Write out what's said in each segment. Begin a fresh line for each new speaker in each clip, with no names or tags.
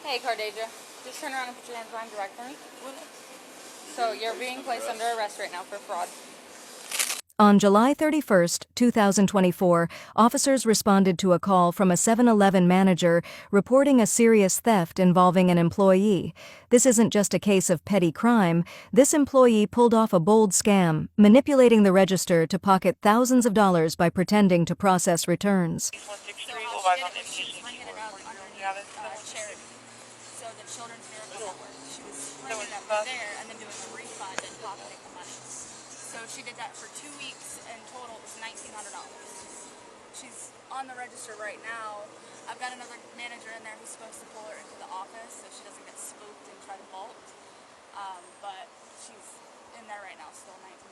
Hey, Cardasia. Just turn around and put your hands behind your back for me. So you're being placed under arrest right now for fraud.
On July 31st, 2024, officers responded to a call from a 7-Eleven manager reporting a serious theft involving an employee. This isn't just a case of petty crime. This employee pulled off a bold scam, manipulating the register to pocket thousands of dollars by pretending to process returns.
So how she did it was she was hanging it up underneath charity. So the Children's Miracle Network. She was hanging it up there and then doing a refund and pocketing the money. So she did that for 2 weeks, and total it was $1,900. She's on the register right now. I've got another manager in there who's supposed to pull her into the office so she doesn't get spooked and try to bolt. But she's in there right now, still $1,900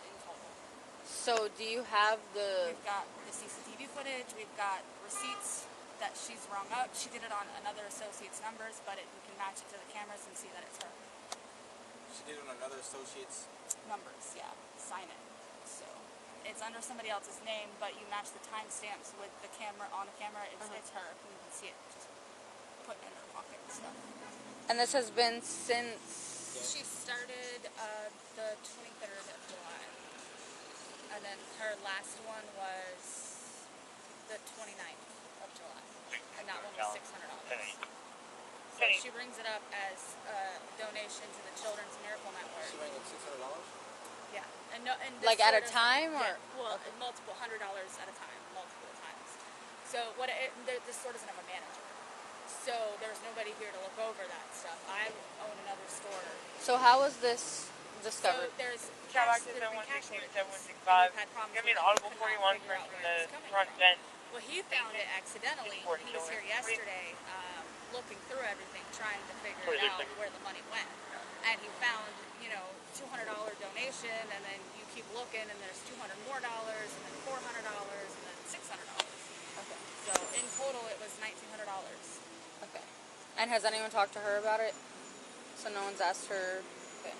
in total.
So do you have the...
We've got the CCTV footage, we've got receipts that she's rung up. She did it on another associate's numbers, but we can match it to the cameras and see that it's her.
She did it on another associate's
Numbers, yeah. Sign it. So it's under somebody else's name, but you match the timestamps with the camera on the camera. It's her. You can see it just put in her pocket and stuff.
And this has been since...
She started the 23rd of July. And then her last one was the 29th of July. And that one was $600. So she brings it up as a donation to the Children's Miracle Network.
She rang in $600?
Yeah. And this
Like at a
store doesn't-
time, or...
Yeah, well, multiple $100 at a time, multiple times. So this store doesn't have a manager. So there's nobody here to look over that stuff. I own another store.
So how was this
So
discovered?
there's
Cadillac
there's
is
been
116
cash
765.
orders, and we've had problems
Give me
with
an
it.
audible
We could
41
not figure out
from
where it
the
was coming
front
from.
vent.
Well, he found it accidentally. He was here yesterday looking through everything, trying to figure out where the money went. And he found, $200 donation, and then you keep looking, and there's $200 more, and then $400, and then $600.
Okay.
So in total, it was $1,900.
Okay. And has anyone talked to her about it? So no one's asked her... Okay.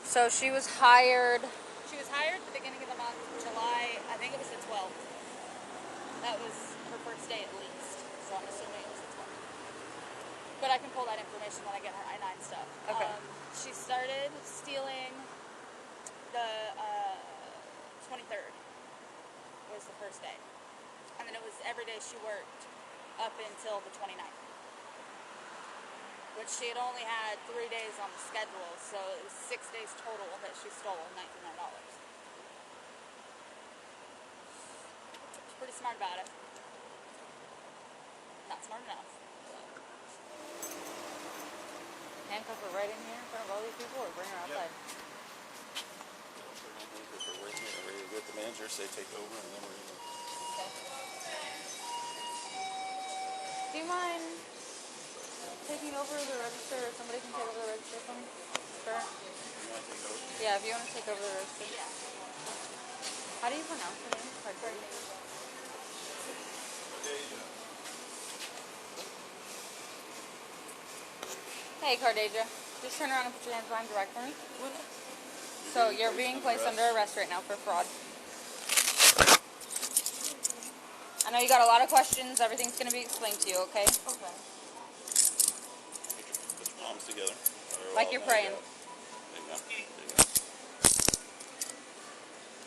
So she was hired...
She was hired at the beginning of the month, July, I think it was the 12th. That was her first day at least, so I'm assuming it was the 12th. But I can pull that information when I get her I-9 stuff.
Okay.
She started stealing the 23rd was the first day. And then it was every day she worked up until the 29th. Which she had only had 3 days on the schedule, so it was 6 days total that she stole $1,900. She's pretty smart about it. Not smart enough.
Handcuff her right in here in front of all these people, or bring her outside?
If we're waiting and ready to get the manager, say take over, and then we're gonna...
Okay. Do you mind taking over the register, or somebody can take over the register for me? Sure. Yeah, if you want to take over the register.
Yeah.
How do you pronounce the name? Hey, Cardasia. Just turn around and put your hands behind your back for me. So you're being placed under arrest right now for fraud. I know you got a lot of questions. Everything's going to be explained to you, okay?
Okay.
Put your palms together.
Like you're praying.
There you go. There you go.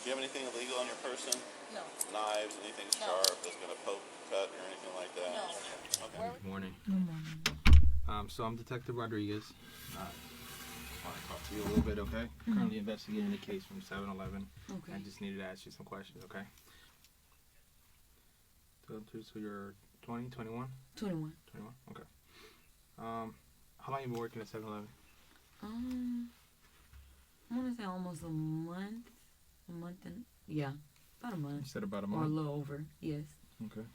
Do you have anything illegal on your person?
No.
Knives, anything
No.
sharp that's gonna poke, cut, or anything like that?
No.
Okay.
Good morning. So I'm Detective Rodriguez. I want to talk to you a little bit, okay? Currently investigating a case from 7-Eleven.
Okay.
I just needed to ask you some questions, okay? So you're 20, 21?
21.
21, okay. How long you been working at 7-Eleven?
I want to say almost a month. About a
You
month.
said about a
Or a
month.
little over, yes.
Okay.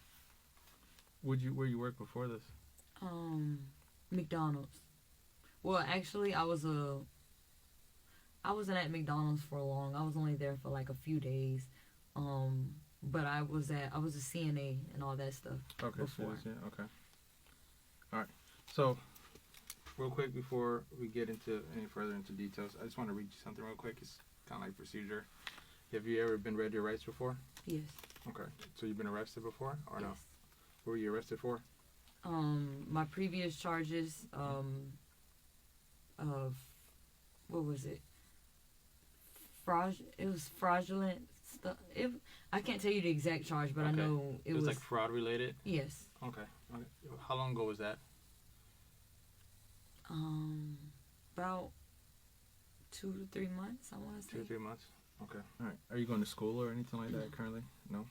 Where you work before this?
McDonald's. Well, actually, I wasn't at McDonald's for long. I was only there for like a few days. But I was a CNA and all that stuff before.
Okay. All right. So, real quick before we get into any further into details, I just want to read you something real quick. It's kind of like procedure. Have you ever been read your rights before?
Yes.
Okay. So you've been arrested before, or no?
Yes.
What were you arrested for?
My previous charges, of, what was it? It was fraudulent stuff. I can't tell you the exact charge, but I
Okay.
know
It was like fraud related?
yes.
Okay. How long ago was that?
About 2 to 3 months, I want to say.
2 or 3 months? Okay. All right. Are you going to school or anything like that currently? No?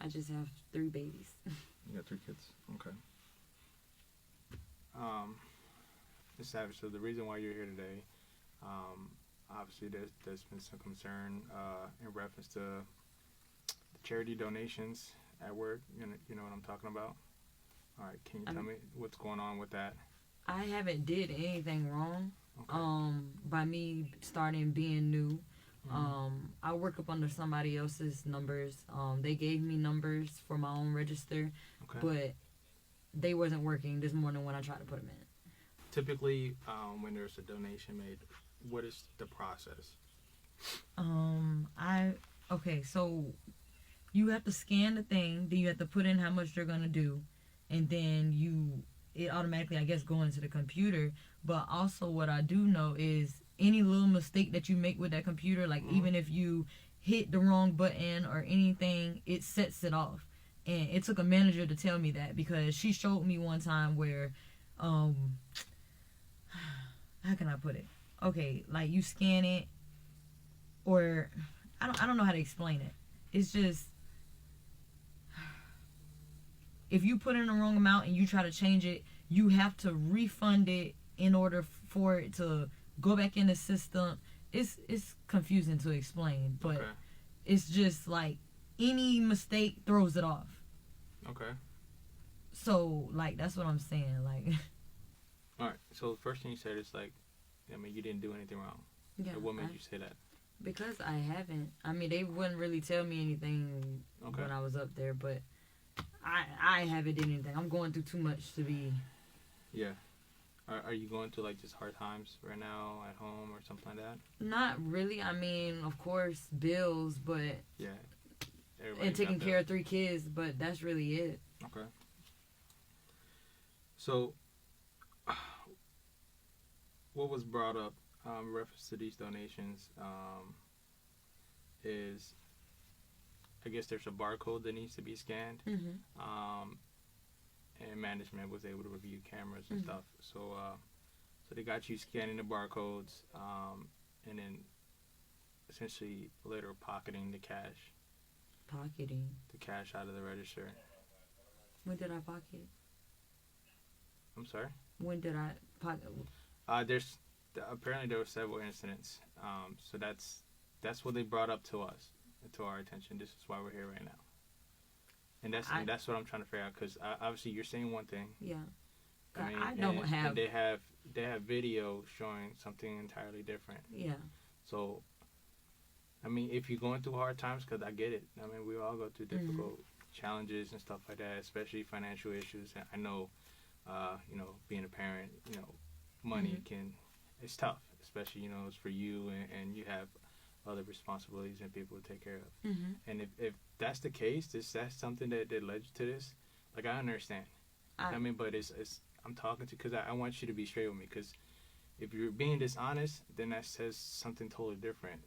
I just have 3 babies.
You got 3 kids. Okay. Ms. Savage, so the reason why you're here today, obviously there's been some concern in reference to the charity donations at work. You know what I'm talking about? All right. Can you tell me what's going on with that?
I haven't did anything wrong.
Okay.
By me starting being new. I work up under somebody else's numbers. They gave me numbers for my own register,
Okay.
but they wasn't working this morning when I tried to put them in.
Typically, when there's a donation made, what is the process?
Okay, so you have to scan the thing, then you have to put in how much they're gonna do, and then it automatically, I guess, go into the computer. But also, what I do know is any little mistake that you make with that computer, like even if you hit the wrong button or anything, it sets it off. And it took a manager to tell me that, because she showed me one time where, how can I put it? Okay, like you scan it, or I don't know how to explain it. It's just, if you put in the wrong amount and you try to change it, you have to refund it in order for it to go back in the system. It's confusing to explain, but
Okay.
it's just like any mistake throws it off.
Okay.
So like that's what I'm saying. Like,
All right. So the first thing you said is like, I mean, you didn't do anything wrong.
yeah,
So what made you say that?
because I haven't. I mean, they wouldn't really tell me anything
Okay.
when I was up there, but I haven't did anything. I'm going through too much to be.
Yeah. Are you going through like just hard times right now at home or something like that?
Not really. I mean, of course, bills, but
Yeah.
and taking care of 3 kids, but that's really it.
Okay. So, what was brought up in reference to these donations is, I guess there's a barcode that needs to be scanned, and management was able to review cameras and stuff. So, so they got you scanning the barcodes, and then essentially later pocketing the cash out of the register.
When did I pocket?
I'm sorry.
When did I pocket?
There's apparently there were several incidents. So that's what they brought up to us, to our attention. This is why we're here right now. And that's what I'm trying to figure out, because obviously you're saying one thing.
Yeah.
I mean,
I don't have.
And they have video showing something entirely different.
Yeah.
So, I mean, if you're going through hard times, because I get it. I mean, we all go through difficult challenges and stuff like that, especially financial issues. And I know, you know, being a parent, you know, money it's tough, especially, you know, it's for you and you have other responsibilities and people to take care of. And if that's the case, that's something that led you to this, like, I understand. I mean, but it's I'm talking to, because I want you to be straight with me, because if you're being dishonest, then that says something totally different.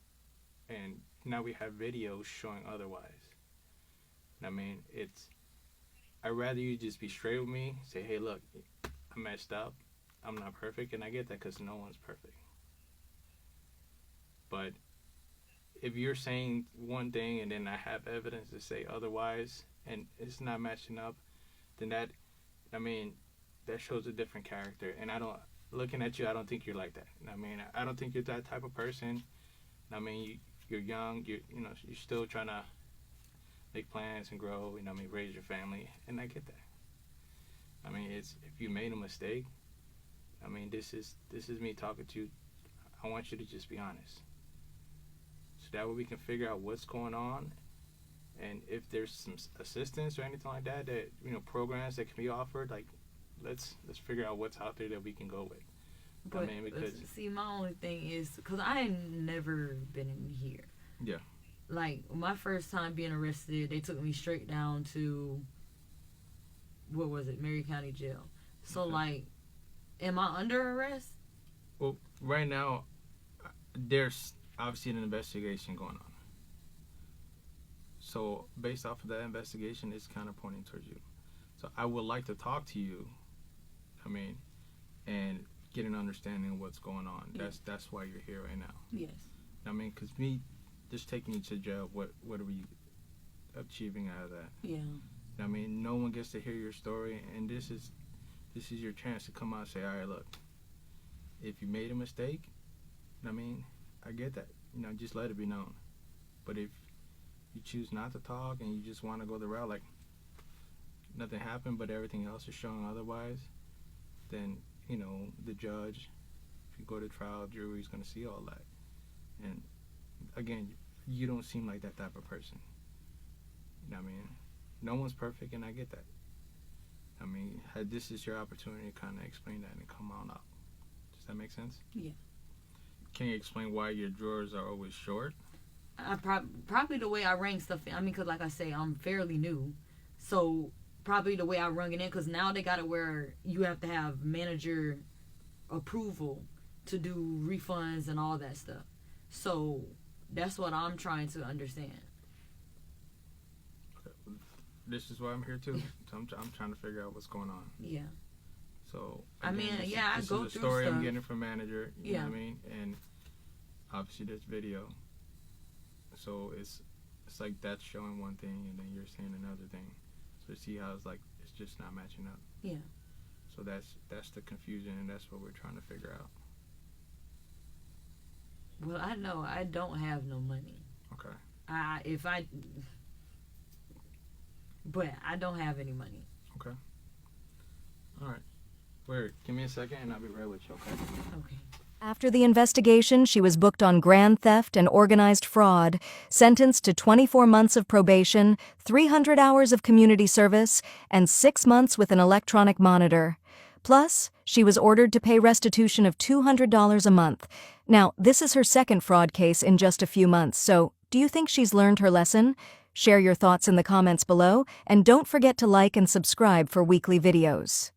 And now we have videos showing otherwise. I mean, I'd rather you just be straight with me, say, hey, look, I messed up, I'm not perfect, and I get that, because no one's perfect. But if you're saying one thing and then I have evidence to say otherwise, and it's not matching up, then that shows a different character. And looking at you, I don't think you're like that. I mean, I don't think you're that type of person. I mean, you're young, you're still trying to make plans and grow, raise your family, and I get that. I mean, if you made a mistake, I mean, this is me talking to you. I want you to just be honest. So that way we can figure out what's going on, and if there's some assistance or anything like that, programs that can be offered, like, let's figure out what's out there that we can go with.
But, because see, my only thing is, because I ain't never been in here.
Yeah.
Like, my first time being arrested, they took me straight down to what was it, Mary County Jail. So
Okay.
like, am I under arrest?
Well, right now, there's obviously an investigation going on. So based off of that investigation, it's kind of pointing towards you. So I would like to talk to you. I mean, and get an understanding of what's going on.
Yeah.
That's why you're here right now.
Yes.
I mean, because me just taking you to jail, what are we achieving out of that?
Yeah.
I mean, no one gets to hear your story, and this is your chance to come out and say, all right, look, if you made a mistake, I mean, I get that. You know, just let it be known. But if you choose not to talk and you just want to go the route like nothing happened, but everything else is showing otherwise, then, you know, the judge, if you go to trial, jury's going to see all that. And again, you don't seem like that type of person. You know what I mean? No one's perfect, and I get that. I mean, this is your opportunity to kind of explain that and come on up. Does that make sense?
Yeah.
Can you explain why your drawers are always short?
I probably the way I rang stuff in. I mean, because like I say, I'm fairly new. So probably the way I rung it in, because now they got it where you have to have manager approval to do refunds and all that stuff. So that's what I'm trying to understand.
This is why I'm here too. So I'm trying to figure out what's going on.
Yeah.
So
I mean,
this
yeah, I
this
go
is a
through
story I'm
stuff.
getting from manager. You
Yeah.
know what I mean? And obviously there's video. So it's like that's showing one thing and then you're saying another thing. So see how it's like it's just not matching up.
Yeah.
So that's the confusion, and that's what we're trying to figure out.
Well, I know I don't have no money.
Okay.
But I don't have any money.
Okay. All right. Wait, give me a second and I'll be right with you, okay?
Okay.
After the investigation, she was booked on grand theft and organized fraud, sentenced to 24 months of probation, 300 hours of community service, and 6 months with an electronic monitor. Plus, she was ordered to pay restitution of $200 a month. Now, this is her second fraud case in just a few months, so do you think she's learned her lesson? Share your thoughts in the comments below, and don't forget to like and subscribe for weekly videos.